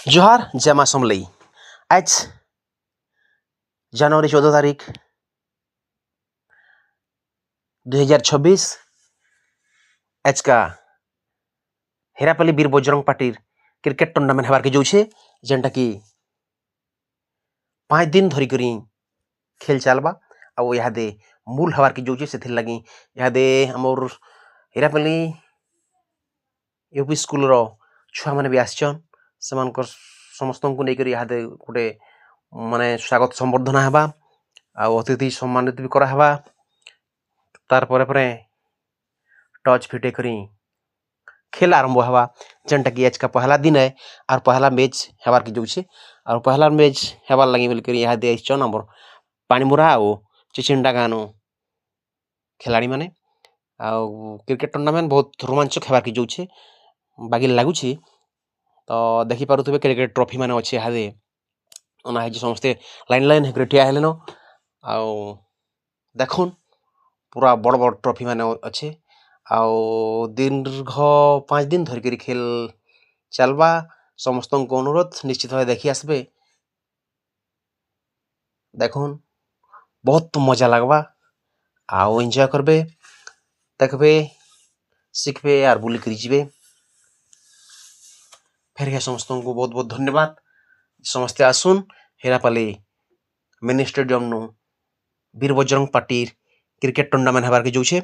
जोहार जय माँ समलई। आज जनवरी 14 तारीख 2026 आज का हेरापल्ली वीर बजरंग पार्टीर क्रिकेट टूर्नामेंट हबार के जोछे जेनटा कि 5 दिन धरी करी खेल चलबा आ इहादे मूल हबार के जोछे से लगी इहादे हमर हेरापल्ली यूपी स्कूल रो छुआ माने भी आछन सेमानकर समस्त को लेकर इहादे गोटे माने स्वागत संबर्धना हेबा आ अतिथि सम्मानित भी करा हेबा तार परे परे टच फिटे करी खेल आरंभ हेबा जेनटा कि आज का पहला दिन है और पहला मैच हेबार के जोछे और पहला मैच हेबार लगी बोल कर इहादे आछन हमर पानीमुरा ओ चिचिंडा गानो खिलाड़ी माने आ क्रिकेट टूर्नामेंट बहुत रोमांचक हेबार के जोछे बाकी लागुछि तो देखि पारुथबे क्रिकेट ट्रॉफी माने अछि हादे ओना है समस्ते लाइन लाइन हेकर ठिया हेलेनो आ देखुन पूरा बड़ बड़ ट्रॉफी माने अच्छे आउ दीर्घ 5 दिन धर कर खेल चलबा समस्त को अनुरोध निश्चित भाव देखी आसबे देखुन बहुत मजा लगबा आउ एंजॉय करबे देखबे सीखबे और बुली कर जीवे फिर समस्त को बहुत बहुत धन्यवाद समस्ते आसुन हेरापाली मिनी स्टेडियम नु वीर बजरंग पार्टी क्रिकेट टूर्नामेंट हबार के जोछे